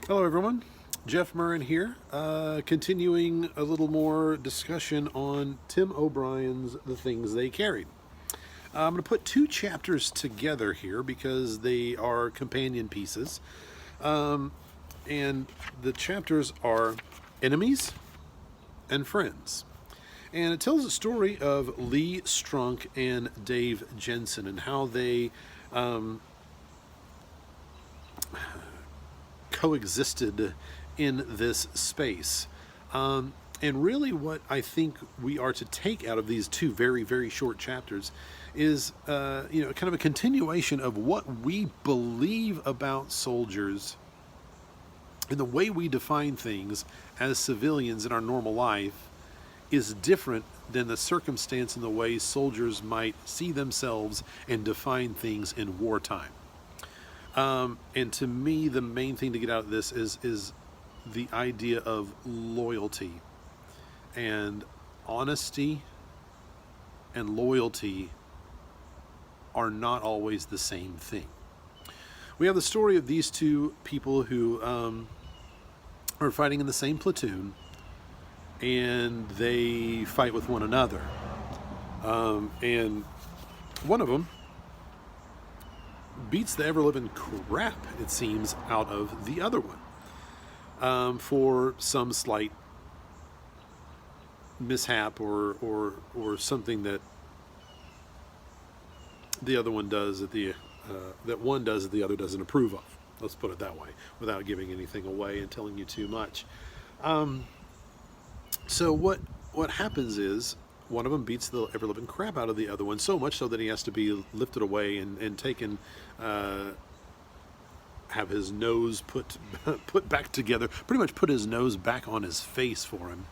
Hello, everyone. Jeff Murrin here, continuing a little more discussion on Tim O'Brien's The Things They Carried. I'm going to put two chapters together here because they are companion pieces. And the chapters are Enemies and Friends. And it tells the story of Lee Strunk and Dave Jensen and how they coexisted in this space. And really, what I think we are to take out of these two very, very short chapters is, kind of a continuation of what we believe about soldiers and the way we define things as civilians in our normal life is different than the circumstance and the way soldiers might see themselves and define things in wartime. And to me, the main thing to get out of this is the idea of loyalty. And honesty and loyalty are not always the same thing. We have the story of these two people who are fighting in the same platoon, and they fight with one another. And one of them beats the ever-living crap, it seems, out of the other one for some slight mishap or something that the other one does that one does that the other doesn't approve of. Let's put it that way, without giving anything away and telling you too much. So what happens is one of them beats the ever-living crap out of the other one, so much so that he has to be lifted away and taken, have his nose put back together, pretty much put his nose back on his face for him.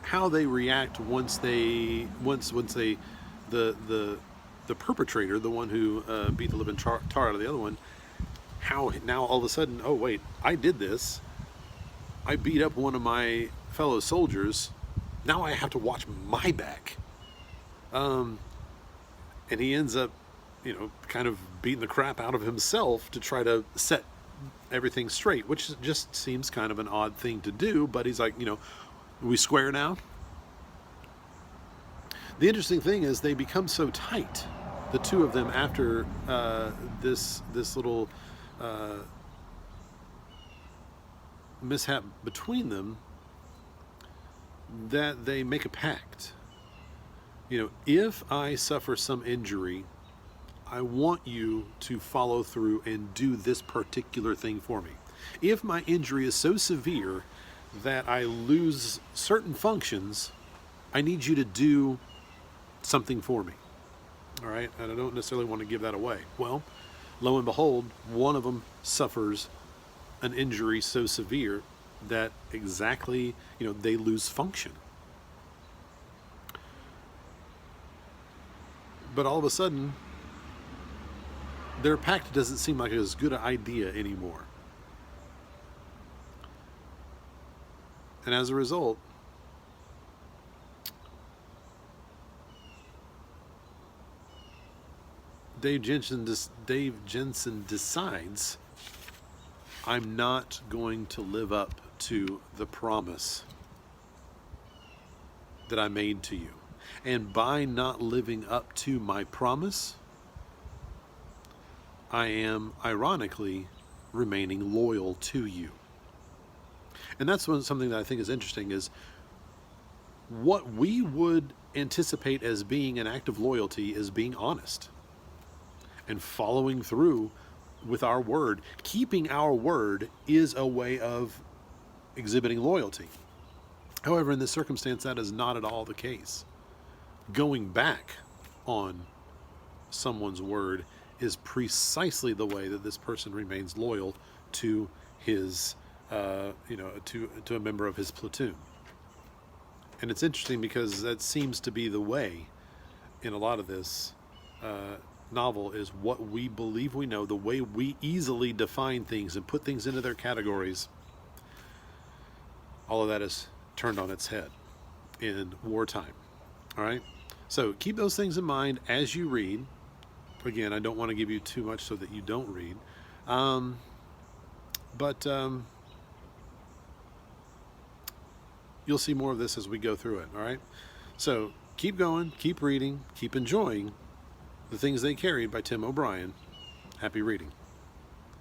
How they react once the perpetrator, the one who beat the living tar out of the other one, how now all of a sudden, oh wait, I did this. I beat up one of my fellow soldiers. Now I have to watch my back. And he ends up, kind of beating the crap out of himself to try to set everything straight, which just seems kind of an odd thing to do. But he's like, we square now? The interesting thing is they become so tight, the two of them, after this little mishap between them, that they make a pact. If I suffer some injury, I want you to follow through and do this particular thing for me. If my injury is so severe that I lose certain functions, I need you to do something for me. All right? And I don't necessarily want to give that away. Well, lo and behold, one of them suffers an injury so severe that exactly, they lose function. But all of a sudden, their pact doesn't seem like as good an idea anymore. And as a result, Dave Jensen decides, I'm not going to live up to the promise that I made to you. And by not living up to my promise, I am, ironically, remaining loyal to you. And that's something that I think is interesting, is what we would anticipate as being an act of loyalty is being honest and following through with our word. Keeping our word is a way of exhibiting loyalty. However, in this circumstance, that is not at all the case. Going back on someone's word is precisely the way that this person remains loyal to his, to a member of his platoon. And it's interesting because that seems to be the way in a lot of this novel, is what we believe we know, the way we easily define things and put things into their categories. All of that is turned on its head in wartime. All right? So keep those things in mind as you read. again, I don't want to give you too much so that you don't read. But you'll see more of this as we go through it, all right? So keep going, keep reading, keep enjoying The Things They Carried by Tim O'Brien. Happy reading.